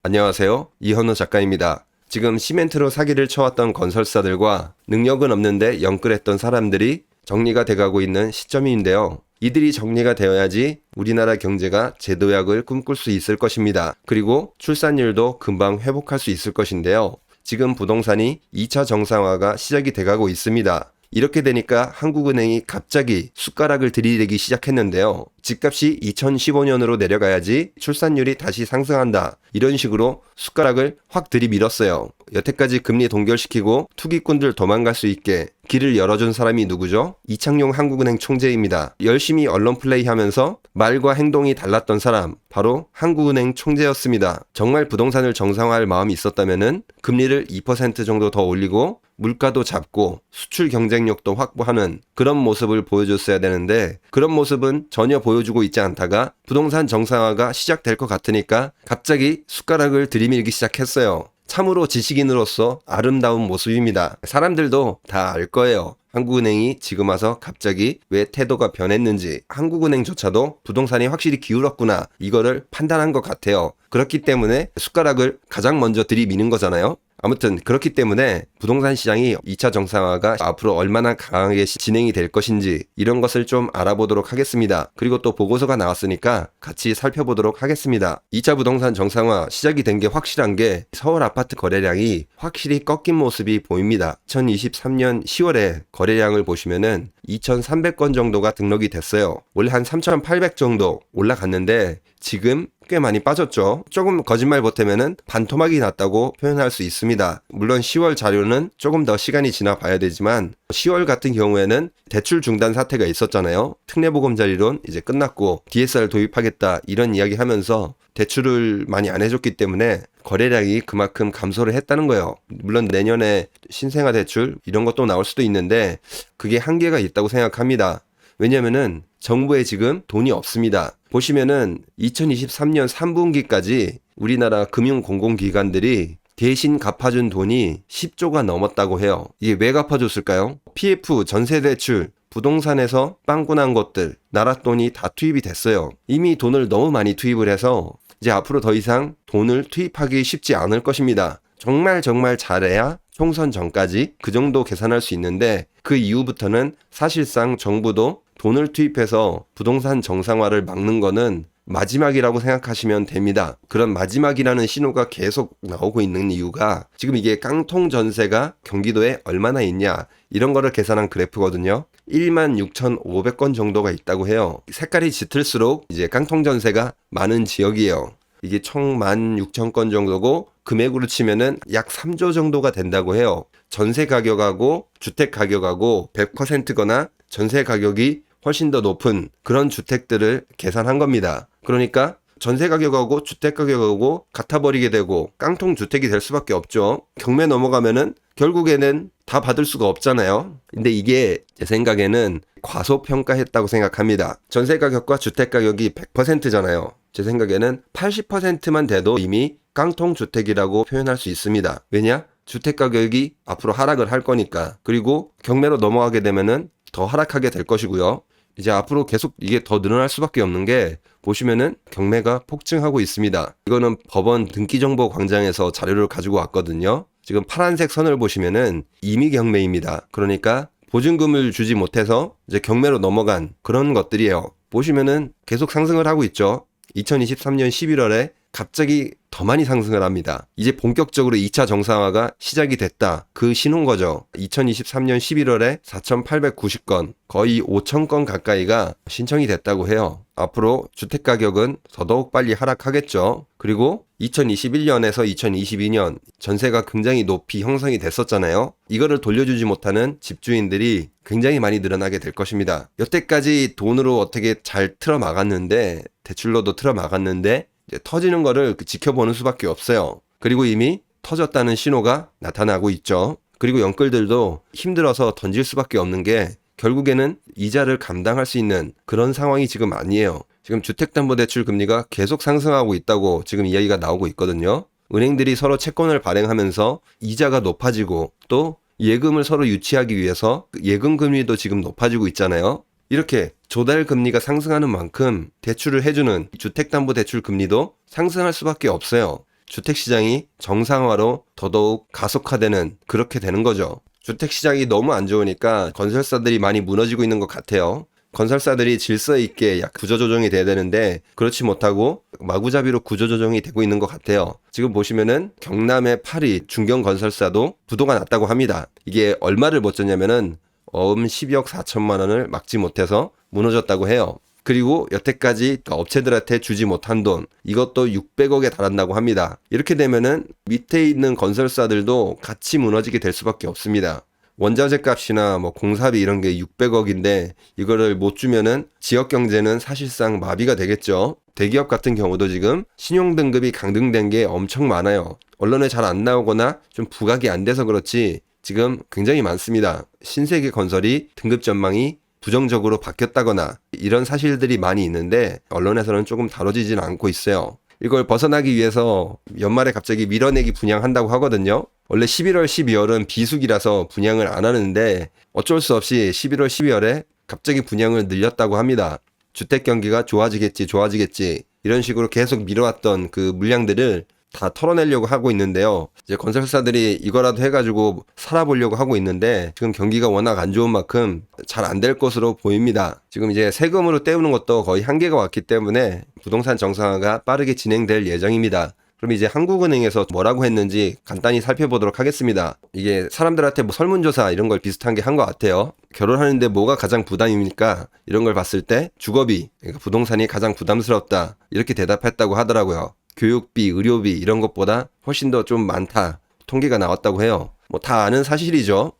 안녕하세요. 이현우 작가입니다. 지금 시멘트로 사기를 쳐왔던 건설사들과 능력은 없는데 영끌했던 사람들이 정리가 돼가고 있는 시점인데요. 이들이 정리가 되어야지 우리나라 경제가 재도약을 꿈꿀 수 있을 것입니다. 그리고 출산율도 금방 회복할 수 있을 것인데요. 지금 부동산이 2차 정상화가 시작이 돼가고 있습니다. 이렇게 되니까 한국은행이 갑자기 숟가락을 들이대기 시작했는데요. 집값이 2015년으로 내려가야지 출산율이 다시 상승한다. 이런 식으로 숟가락을 확 들이밀었어요. 여태까지 금리 동결시키고 투기꾼들 도망갈 수 있게 길을 열어준 사람이 누구죠? 이창용 한국은행 총재입니다. 열심히 언론 플레이하면서 말과 행동이 달랐던 사람, 바로 한국은행 총재였습니다. 정말 부동산을 정상화할 마음이 있었다면은 금리를 2% 정도 더 올리고 물가도 잡고 수출 경쟁력도 확보하는 그런 모습을 보여줬어야 되는데 그런 모습은 전혀 보여주고 있지 않다가 부동산 정상화가 시작될 것 같으니까 갑자기 숟가락을 들이밀기 시작했어요. 참으로 지식인으로서 아름다운 모습입니다. 사람들도 다 알 거예요. 한국은행이 지금 와서 갑자기 왜 태도가 변했는지, 한국은행조차도 부동산이 확실히 기울었구나, 이거를 판단한 것 같아요. 그렇기 때문에 숟가락을 가장 먼저 들이미는 거잖아요. 아무튼 그렇기 때문에 부동산 시장이 2차 정상화가 앞으로 얼마나 강하게 진행이 될 것인지 이런 것을 좀 알아보도록 하겠습니다. 그리고 또 보고서가 나왔으니까 같이 살펴보도록 하겠습니다. 2차 부동산 정상화 시작이 된 게 확실한 게 서울 아파트 거래량이 확실히 꺾인 모습이 보입니다. 2023년 10월에 거래량을 보시면은 2,300건 정도가 등록이 됐어요. 원래 한 3,800 정도 올라갔는데 지금 꽤 많이 빠졌죠. 조금 거짓말 보태면은 반토막이 났다고 표현할 수 있습니다. 물론 10월 자료는 조금 더 시간이 지나 봐야 되지만 10월 같은 경우에는 대출 중단 사태가 있었잖아요. 특례보금자리론 이제 끝났고 DSR 도입하겠다 이런 이야기 하면서 대출을 많이 안 해줬기 때문에 거래량이 그만큼 감소를 했다는 거예요. 물론 내년에 신생아 대출 이런 것도 나올 수도 있는데 그게 한계가 있다고 생각합니다. 왜냐면은 정부에 지금 돈이 없습니다. 보시면은 2023년 3분기까지 우리나라 금융공공기관들이 대신 갚아준 돈이 10조가 넘었다고 해요. 이게 왜 갚아줬을까요? PF, 전세대출, 부동산에서 빵꾸 난 것들, 나라 돈이 다 투입이 됐어요. 이미 돈을 너무 많이 투입을 해서 이제 앞으로 더 이상 돈을 투입하기 쉽지 않을 것입니다. 정말 잘해야 총선 전까지 그 정도 계산할 수 있는데 그 이후부터는 사실상 정부도 돈을 투입해서 부동산 정상화를 막는 거는 마지막이라고 생각하시면 됩니다. 그런 마지막이라는 신호가 계속 나오고 있는 이유가 지금 이게 깡통 전세가 경기도에 얼마나 있냐 이런 거를 계산한 그래프거든요. 16,500건 정도가 있다고 해요. 색깔이 짙을수록 이제 깡통 전세가 많은 지역이에요. 이게 총 16,000건 정도고 금액으로 치면은 약 3조 정도가 된다고 해요. 전세 가격하고 주택 가격하고 100%거나 전세 가격이 훨씬 더 높은 그런 주택들을 계산한 겁니다. 그러니까 전세 가격하고 주택 가격하고 같아버리게 되고 깡통 주택이 될 수밖에 없죠. 경매 넘어가면은 결국에는 다 받을 수가 없잖아요. 근데 이게 제 생각에는 과소평가했다고 생각합니다. 전세 가격과 주택 가격이 100%잖아요. 제 생각에는 80%만 돼도 이미 깡통 주택이라고 표현할 수 있습니다. 왜냐? 주택 가격이 앞으로 하락을 할 거니까. 그리고 경매로 넘어가게 되면은 더 하락하게 될 것이고요. 이제 앞으로 계속 이게 더 늘어날 수밖에 없는 게 보시면은 경매가 폭증하고 있습니다. 이거는 법원 등기정보 광장에서 자료를 가지고 왔거든요. 지금 파란색 선을 보시면은 임의 경매입니다. 그러니까 보증금을 주지 못해서 이제 경매로 넘어간 그런 것들이에요. 보시면은 계속 상승을 하고 있죠. 2023년 11월에 갑자기 더 많이 상승을 합니다. 이제 본격적으로 2차 정상화가 시작이 됐다. 그 신호인 거죠. 2023년 11월에 4,890건, 거의 5,000건 가까이가 신청이 됐다고 해요. 앞으로 주택가격은 더더욱 빨리 하락하겠죠. 그리고 2021년에서 2022년 전세가 굉장히 높이 형성이 됐었잖아요. 이거를 돌려주지 못하는 집주인들이 굉장히 많이 늘어나게 될 것입니다. 여태까지 돈으로 어떻게 잘 틀어 막았는데, 대출로도 틀어 막았는데 이제 터지는 거를 지켜보는 수밖에 없어요. 그리고 이미 터졌다는 신호가 나타나고 있죠. 그리고 영끌들도 힘들어서 던질 수밖에 없는 게 결국에는 이자를 감당할 수 있는 그런 상황이 지금 아니에요. 지금 주택담보대출 금리가 계속 상승하고 있다고 지금 이야기가 나오고 있거든요. 은행들이 서로 채권을 발행하면서 이자가 높아지고 또 예금을 서로 유치하기 위해서 예금 금리도 지금 높아지고 있잖아요. 이렇게 조달 금리가 상승하는 만큼 대출을 해주는 주택담보대출 금리도 상승할 수밖에 없어요. 주택시장이 정상화로 더더욱 가속화되는 그렇게 되는 거죠. 주택시장이 너무 안 좋으니까 건설사들이 많이 무너지고 있는 것 같아요. 건설사들이 질서 있게 구조조정이 돼야 되는데 그렇지 못하고 마구잡이로 구조조정이 되고 있는 것 같아요. 지금 보시면은 경남의 파리 중견건설사도 부도가 났다고 합니다. 이게 얼마를 못 졌냐면은 12억 4천만 원을 막지 못해서 무너졌다고 해요. 그리고 여태까지 업체들한테 주지 못한 돈, 이것도 600억에 달한다고 합니다. 이렇게 되면은 밑에 있는 건설사들도 같이 무너지게 될 수밖에 없습니다. 원자재 값이나 공사비 이런 게 600억인데 이거를 못 주면은 지역 경제는 사실상 마비가 되겠죠. 대기업 같은 경우도 지금 신용 등급이 강등된 게 엄청 많아요. 언론에 잘 안 나오거나 좀 부각이 안 돼서 그렇지 지금 굉장히 많습니다. 신세계 건설이 등급 전망이 부정적으로 바뀌었다거나 이런 사실들이 많이 있는데 언론에서는 조금 다뤄지지는 않고 있어요. 이걸 벗어나기 위해서 연말에 갑자기 밀어내기 분양한다고 하거든요. 원래 11월, 12월은 비수기라서 분양을 안 하는데 어쩔 수 없이 11월, 12월에 갑자기 분양을 늘렸다고 합니다. 주택 경기가 좋아지겠지 이런 식으로 계속 미뤄왔던 그 물량들을 다 털어내려고 하고 있는데요. 이제 건설사들이 이거라도 해가지고 살아보려고 하고 있는데 지금 경기가 워낙 안 좋은 만큼 잘 안 될 것으로 보입니다. 지금 이제 세금으로 때우는 것도 거의 한계가 왔기 때문에 부동산 정상화가 빠르게 진행될 예정입니다. 그럼 이제 한국은행에서 뭐라고 했는지 간단히 살펴보도록 하겠습니다. 이게 사람들한테 설문조사 이런 걸 비슷한 게 한 것 같아요. 결혼하는데 뭐가 가장 부담입니까? 이런 걸 봤을 때 주거비, 그러니까 부동산이 가장 부담스럽다 이렇게 대답했다고 하더라고요. 교육비, 의료비 이런 것보다 훨씬 더 좀 많다. 통계가 나왔다고 해요. 다 아는 사실이죠.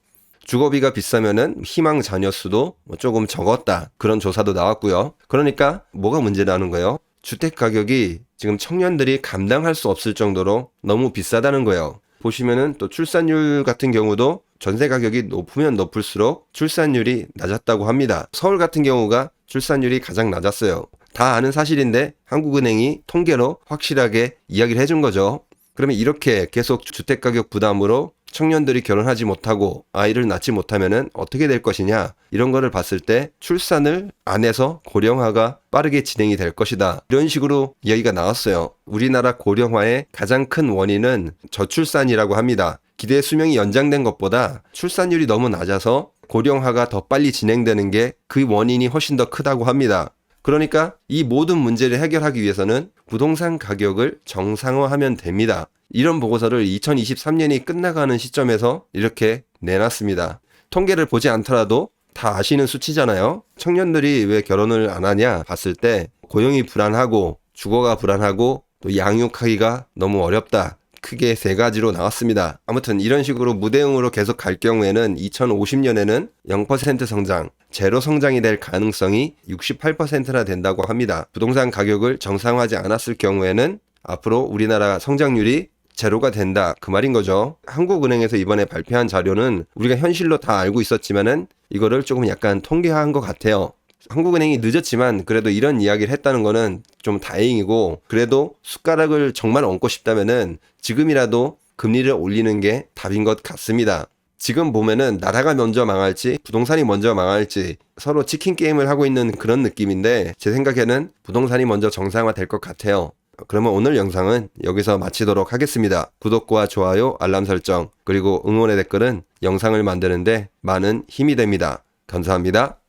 주거비가 비싸면은 희망 자녀 수도 조금 적었다. 그런 조사도 나왔고요. 그러니까 뭐가 문제라는 거예요? 주택 가격이 지금 청년들이 감당할 수 없을 정도로 너무 비싸다는 거예요. 보시면은 또 출산율 같은 경우도 전세 가격이 높으면 높을수록 출산율이 낮았다고 합니다. 서울 같은 경우가 출산율이 가장 낮았어요. 다 아는 사실인데 한국은행이 통계로 확실하게 이야기를 해준 거죠. 그러면 이렇게 계속 주택가격 부담으로 청년들이 결혼하지 못하고 아이를 낳지 못하면 어떻게 될 것이냐 이런 거를 봤을 때 출산을 안 해서 고령화가 빠르게 진행이 될 것이다. 이런 식으로 이야기가 나왔어요. 우리나라 고령화의 가장 큰 원인은 저출산이라고 합니다. 기대 수명이 연장된 것보다 출산율이 너무 낮아서 고령화가 더 빨리 진행되는 게 그 원인이 훨씬 더 크다고 합니다. 그러니까 이 모든 문제를 해결하기 위해서는 부동산 가격을 정상화하면 됩니다. 이런 보고서를 2023년이 끝나가는 시점에서 이렇게 내놨습니다. 통계를 보지 않더라도 다 아시는 수치잖아요. 청년들이 왜 결혼을 안 하냐 봤을 때 고용이 불안하고 주거가 불안하고 또 양육하기가 너무 어렵다. 크게 세 가지로 나왔습니다. 아무튼 이런 식으로 무대응으로 계속 갈 경우에는 2050년에는 0% 성장, 제로 성장이 될 가능성이 68%나 된다고 합니다. 부동산 가격을 정상화하지 않았을 경우에는 앞으로 우리나라 성장률이 제로가 된다 그 말인 거죠. 한국은행에서 이번에 발표한 자료는 우리가 현실로 다 알고 있었지만은 이거를 조금 약간 통계화한 것 같아요. 한국은행이 늦었지만 그래도 이런 이야기를 했다는 거는 좀 다행이고 그래도 숟가락을 정말 얹고 싶다면은 지금이라도 금리를 올리는 게 답인 것 같습니다. 지금 보면은 나라가 먼저 망할지 부동산이 먼저 망할지 서로 치킨 게임을 하고 있는 그런 느낌인데 제 생각에는 부동산이 먼저 정상화 될 것 같아요. 그러면 오늘 영상은 여기서 마치도록 하겠습니다. 구독과 좋아요, 알람 설정, 그리고 응원의 댓글은 영상을 만드는데 많은 힘이 됩니다. 감사합니다.